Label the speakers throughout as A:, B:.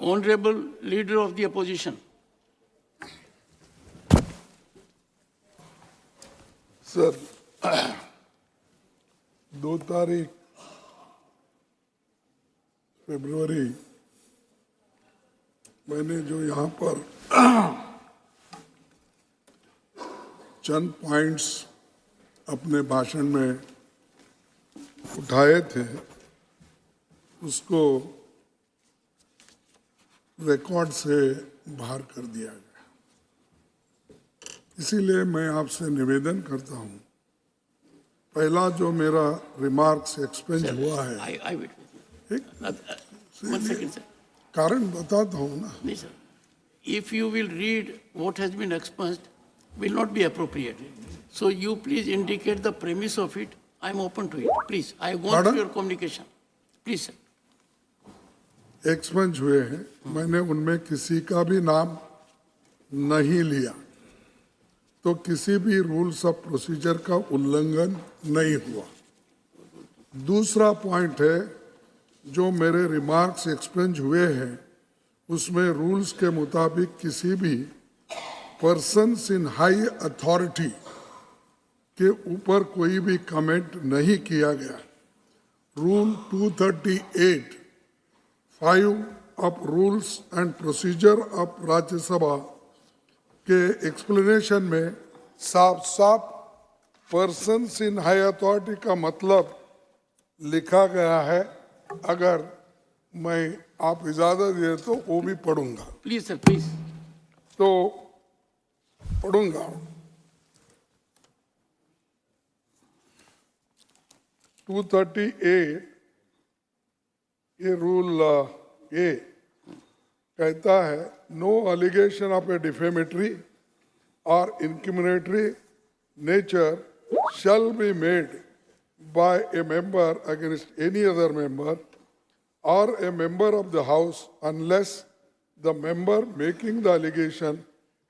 A: Honorable Leader of the Opposition.
B: Sir 2 तारीख फरवरी मैंने जो यहाँ पर चंद पॉइंट्स अपने भाषण में उठाए थे उसको रिकॉर्ड से बाहर कर दिया गया। इसीलिए मैं आपसे निवेदन करता हूं, पहला जो मेरा रिमार्क्स एक्सपेंस हुआ है,
A: I will.
B: एक
A: One second, sir.
B: कारण बताता हूं ना।
A: No, sir. If you will read what has been expunged, will not be appropriate. So you please indicate the premise of it. I am open to it. Please, I want
B: Pardon?
A: your communication. Please, sir.
B: Expense हुए हैं, मैंने उनमें किसी का भी नाम नहीं लिया, तो किसी भी रूल्स ऑफ प्रोसीजर का उल्लंघन नहीं हुआ। दूसरा पॉइंट है, जो मेरे रिमार्क्स एक्सपेंस हुए हैं उसमें रूल्स के मुताबिक किसी भी पर्सन्स इन हाई अथॉरिटी के ऊपर कोई भी कमेंट नहीं किया गया। Rule 238(5) of rules and procedure of Rajya Sabha के एक्सप्लेनेशन में साफ साफ पर्सन्स इन हाई अथॉरिटी का मतलब लिखा गया है। अगर मैं आप इजाजत दे तो वो भी पढ़ूंगा।
A: Please, sir, please.
B: तो पढ़ूंगा। 238 ये रूल ए कहता है, no allegation of a defamatory or incriminatory nature shall be made by a member against any other member or a member of the House unless the member making the allegation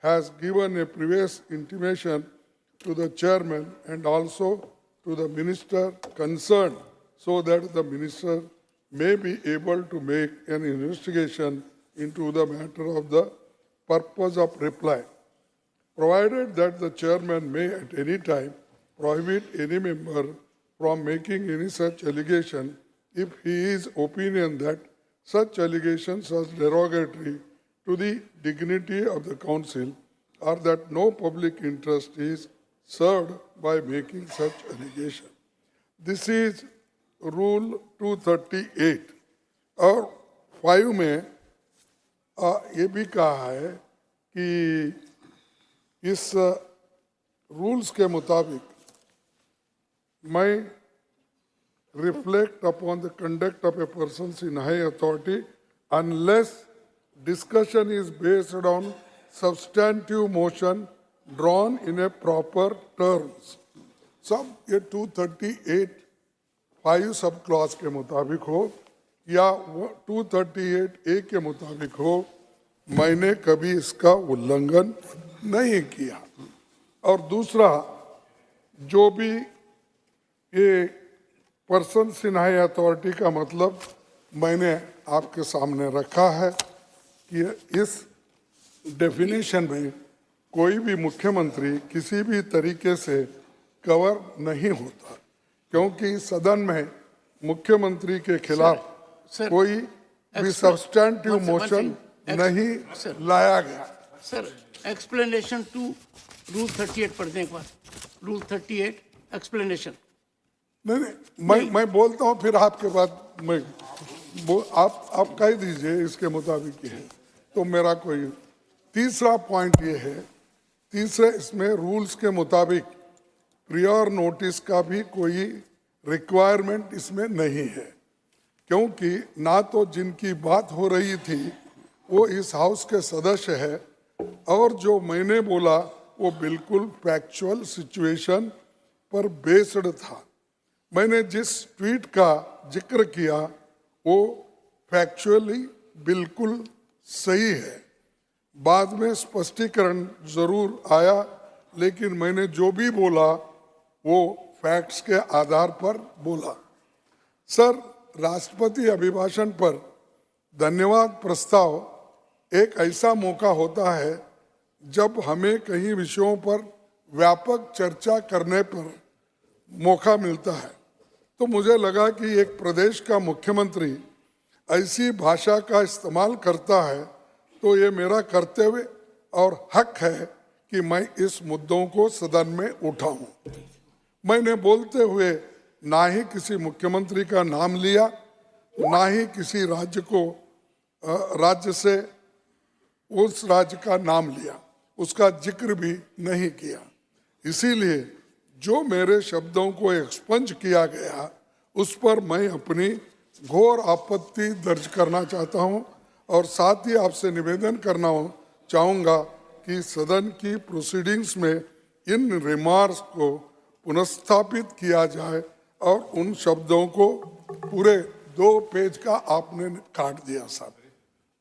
B: has given a previous intimation to the chairman and also to the minister concerned, so that the minister may be able to make an investigation into the matter of the purpose of reply, provided that the chairman may at any time prohibit any member from making any such allegation if he is opinion that such allegations are derogatory to the dignity of the council or that no public interest is served by making such allegation. This is rule 238 और 5 में ये भी कहा है कि इस rules के मुताबिक मैं reflect upon the conduct of a person in high authority unless discussion is based on substantive motion drawn in a proper terms. सब ये 238(5) सब क्लॉज के मुताबिक हो या 238(a) के मुताबिक हो, मैंने कभी इसका उल्लंघन नहीं किया। और दूसरा, जो भी ये पर्सन इन हाई अथॉरिटी का मतलब मैंने आपके सामने रखा है कि इस डेफिनेशन में कोई भी मुख्यमंत्री किसी भी तरीके से कवर नहीं होता, क्योंकि सदन में मुख्यमंत्री के खिलाफ कोई भी सब्सटेंटिव मोशन नहीं लाया गया।
A: सर, एक्सप्लेनेशन टू रूल 38 पढ़ने एक बार। Rule 38 explanation.
B: नहीं, मैं बोलता हूँ, फिर आपके बाद मैं आप कह दीजिए इसके मुताबिक ही है तो मेरा कोई। तीसरा पॉइंट ये है, तीसरे इसमें रूल्स के मुताबिक प्रियर नोटिस का भी कोई रिक्वायरमेंट इसमें नहीं है, क्योंकि ना तो जिनकी बात हो रही थी वो इस हाउस के सदस्य है और जो मैंने बोला वो बिल्कुल फैक्चुअल सिचुएशन पर बेस्ड था। मैंने जिस ट्वीट का जिक्र किया वो फैक्चुअली बिल्कुल सही है। बाद में स्पष्टीकरण जरूर आया, लेकिन मैंने जो भी बोला वो फैक्ट्स के आधार पर बोला। सर, राष्ट्रपति अभिभाषण पर धन्यवाद प्रस्ताव एक ऐसा मौका होता है जब हमें कई विषयों पर व्यापक चर्चा करने पर मौका मिलता है। तो मुझे लगा कि एक प्रदेश का मुख्यमंत्री ऐसी भाषा का इस्तेमाल करता है तो ये मेरा कर्तव्य और हक है कि मैं इस मुद्दों को सदन में उठाऊं। मैंने बोलते हुए ना ही किसी मुख्यमंत्री का नाम लिया, ना ही किसी राज्य से उस राज्य का नाम लिया, उसका जिक्र भी नहीं किया। इसीलिए जो मेरे शब्दों को एक्सपंज किया गया उस पर मैं अपनी घोर आपत्ति दर्ज करना चाहता हूं और साथ ही आपसे निवेदन करना चाहूँगा कि सदन की प्रोसीडिंग्स में इन रिमार्क्स को पुनर्स्थापित किया जाए और उन शब्दों को पूरे 2 पेज का आपने काट दिया साहब।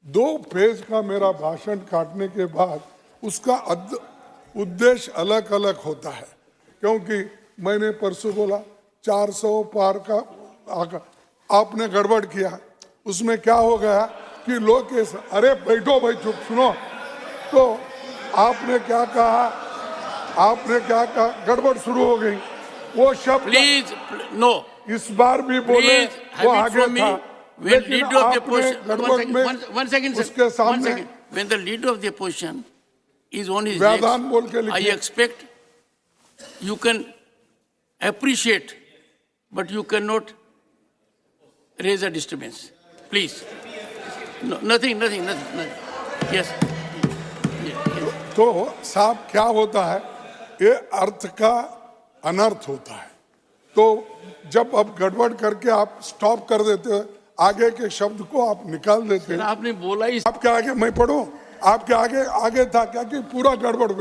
B: 2 पेज का मेरा भाषण काटने के बाद उसका उद्देश्य अलग अलग होता है, क्योंकि मैंने परसों बोला 400 पार का आपने गड़बड़ किया। उसमें क्या हो गया कि लोग अरे बैठो भाई चुप सुनो, तो आपने क्या कहा गड़बड़ शुरू हो गई। वो शब्द
A: प्लीज नो,
B: इस बार भी बोले वो आगे था,
A: when
B: लेकिन
A: leader of the
B: आपने
A: opposition,
B: गड़बड़ में
A: one second, sir.
B: उसके सामने
A: when the leader of the opposition is on his
B: व्यादान बोल के
A: legs, I
B: लिखिए।
A: expect you can appreciate, but you cannot raise a disturbance. Please. No, nothing. Yes.
B: तो साहब क्या होता है, ये अर्थ का अनर्थ होता है। तो जब अब गड़बड़ करके आप स्टॉप कर देते हो, आगे के शब्द को आप निकाल देते हैं।
A: आपने बोला ही,
B: आपके आगे मैं पढ़ूं, आपके आगे था क्या कि पूरा गड़बड़,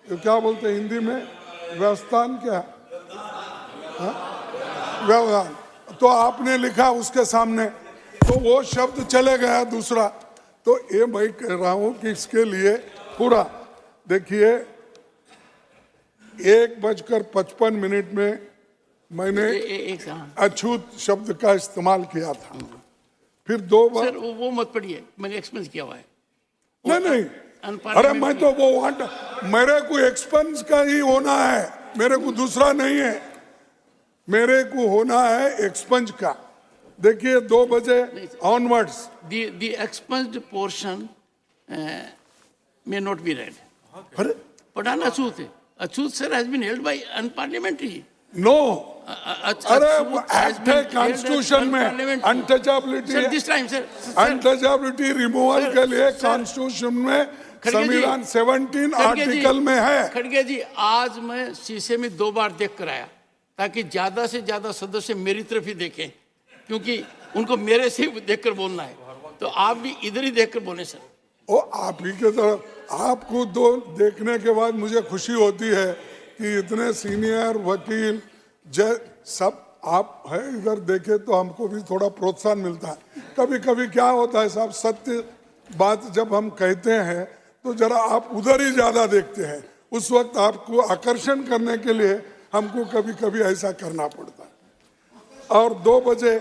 B: क्या बोलते हैं हिंदी में, व्यवस्थान क्या, व्यवधान, तो आपने लिखा उसके सामने, तो वो शब्द चले गया दूसरा। तो ये मैं कह रहा हूं कि इसके लिए पूरा देखिए 1:55 में मैंने अछूत शब्द का इस्तेमाल किया था, फिर 2 बार।
A: सर वो मत पढ़िए, मैंने एक्सपेंस किया हुआ है।
B: नहीं, अरे मैं तो वो मेरे को एक्सपेंस का ही होना है, मेरे को दूसरा नहीं है, मेरे को होना है एक्सपेंस का। देखिए 2 बजे onwards
A: the expunged portion may not be read.
B: अरे
A: But unachut, achut sir has been held by unparliamentary.
B: No, अरे
A: has
B: एक्ट
A: been
B: है
A: held as
B: कॉन्स्टिट्यूशन में,
A: unparliamentary.
B: Untouchability,
A: Sir, this time, sir.
B: Untouchability removal
A: Sir,
B: के लिए
A: sir.
B: Constitution में
A: खड़गे जी,
B: संविधान 17
A: खड़गे जी,
B: आर्टिकल में है।
A: खड़गे जी, आज मैं शीशे में 2 बार देख कर आया ताकि ज्यादा से ज्यादा सदस्य मेरी तरफ ही देखें, क्योंकि उनको मेरे से ही देखकर बोलना है। तो आप भी इधर ही देखकर बोले सर।
B: ओ आप ही के तरफ, आपको 2 देखने के बाद मुझे खुशी होती है कि इतने सीनियर वकील सब आप है, इधर देखे तो हमको भी थोड़ा प्रोत्साहन मिलता है। कभी कभी क्या होता है साहब, सत्य बात जब हम कहते हैं तो जरा आप उधर ही ज्यादा देखते हैं, उस वक्त आपको आकर्षण करने के लिए हमको कभी कभी ऐसा करना पड़ता है। और 2 बजे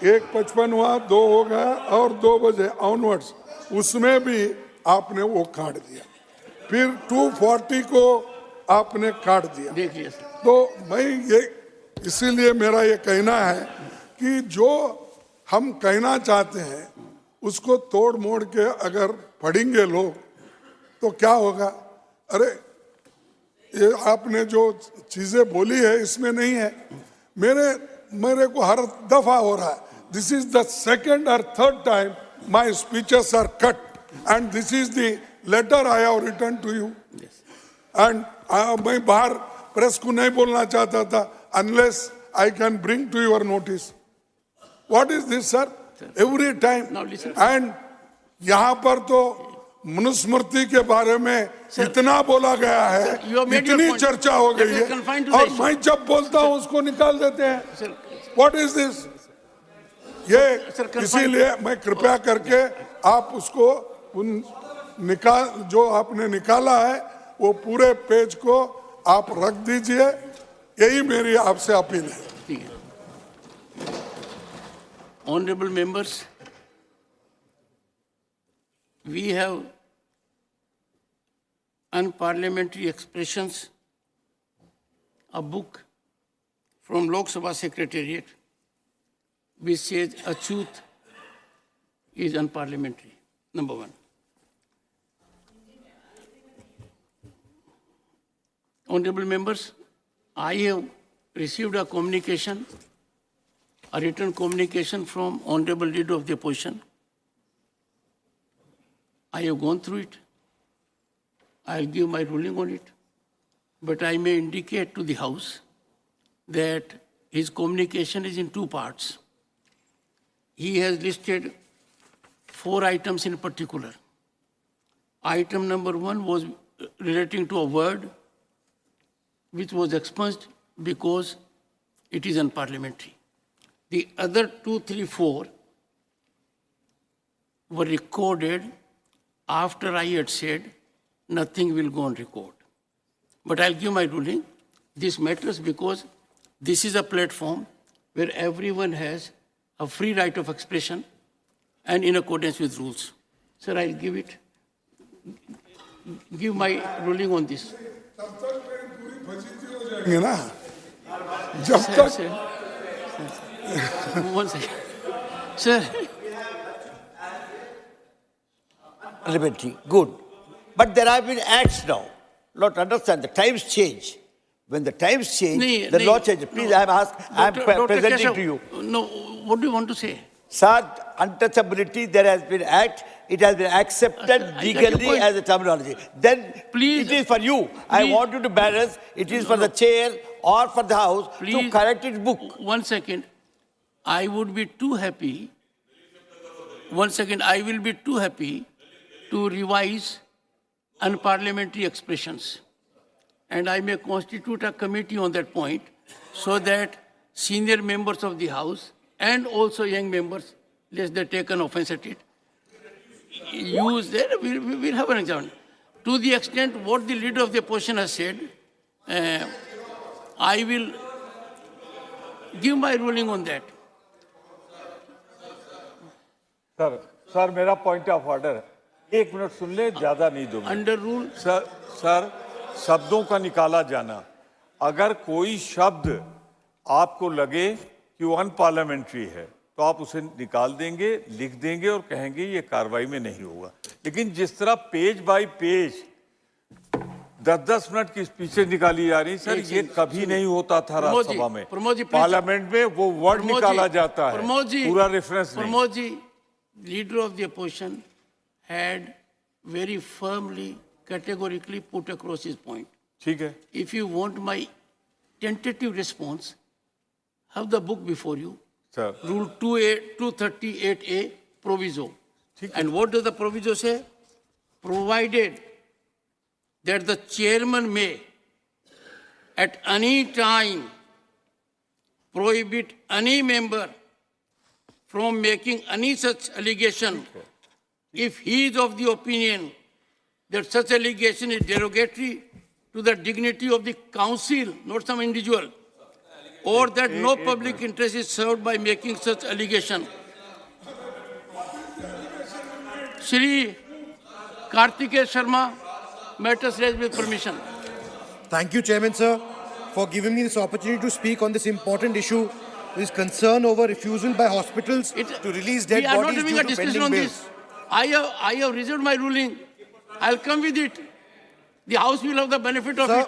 B: 1:55 हुआ, 2 हो गया, और 2 बजे ऑनवर्ड्स उसमें भी आपने वो काट दिया, फिर 2:40 को आपने काट दिया।
A: देख लिया सर।
B: तो मैं ये इसीलिए मेरा ये कहना है कि जो हम कहना चाहते हैं उसको तोड़ मोड़ के अगर पढ़ेंगे लोग तो क्या होगा। अरे ये आपने जो चीजें बोली है इसमें नहीं है, मेरे को हर दफा हो रहा है। This is the 2nd or 3rd time my speeches are cut and this is the letter I have written to you. And मैं बाहर प्रेस को नहीं बोलना चाहता था unless I can bring to your notice. What is this sir, every time. And यहाँ पर तो मनुस्मृति के बारे में इतना बोला गया है, इतनी चर्चा हो गई है, और मैं जब बोलता हूँ उसको निकाल देते हैं। What is this? ये इसीलिए मैं कृपया करके आप उसको जो आपने निकाला है वो पूरे पेज को आप रख दीजिए, यही मेरी आपसे अपील है।
A: Honorable members, we have unparliamentary expressions, a book from Lok Sabha Secretariat which says Achut is unparliamentary, number one. Honorable members, I have received a communication, a written communication from Honorable Leader of the Opposition. I have gone through it. I'll give my ruling on it. But I may indicate to the House that his communication is in two parts. He has listed 4 items in particular. Item number 1 was relating to a word which was expunged because it is unparliamentary. The other 2, 3, 4 were recorded after I had said nothing will go on record. But I'll give my ruling. This matters because this is a platform where everyone has a free right of expression and in accordance with rules. Sir, I'll give my ruling on this.
B: है ना जब
A: Sir,
B: तक
A: sir. One second. Sir,
C: Parliamentary, good. But there have been acts now. Not understand, the times change. When the times change, the law changes. Please,
A: no.
C: I am
A: Dr.
C: presenting
A: Keshav,
C: to you.
A: No, what do you want to say?
C: Sir, untouchability, there has been act. It has been accepted
A: I got your
C: legally
A: point.
C: as a terminology. Then
A: Please,
C: it is for you. I
A: please.
C: want you to balance. It is for the chair or for the House to
A: Please.
C: correct its book.
A: 1 second. I would be too happy. 1 second. I will be too happy to revise unparliamentary expressions. And I may constitute a committee on that point so that senior members of the House and also young members, lest they take an offense at it, use that. We'll have an example. To the extent what the leader of the opposition has said, I will give my ruling on that.
D: Sir मेरा point of order है 1 minute सुन ले ज्यादा नहीं दूंगा
A: Under rule,
D: sir शब्दों का निकाला जाना अगर कोई शब्द आपको लगे कि वो अनपार्लियामेंट्री है तो आप उसे निकाल देंगे लिख देंगे और कहेंगे ये कार्रवाई में नहीं होगा लेकिन जिस तरह पेज बाय पेज 10-10 मिनट की स्पीचेस निकाली जा रही सर ये कभी नहीं होता था राज्यसभा में पार्लियामेंट में वो वर्ड निकाला जाता है पूरा रेफरेंस नहीं
A: Pramod ji, leader of the opposition had very firmly, categorically put across his point.
D: ठीक है
A: If you want my tentative response, have the book before you.
D: Sir
A: Rule 238A, proviso. And what does the proviso say? Provided that the chairman may, at any time, prohibit any member from making any such allegation if he is of the opinion that such allegation is derogatory to the dignity of the council, not some individual, or that no public interest is served by making such allegation. Shri Kartikeya Sharma, matters raised with permission.
E: Thank you, Chairman, sir, for giving me this opportunity to speak on this important issue. This concern over refusal by hospitals to release dead
A: We are not
E: bodies
A: having
E: due
A: a
E: to
A: discussion
E: pending
A: on
E: bail.
A: this. I have reserved my ruling. I'll come with it. The House will have the benefit of
E: Sir,
A: it.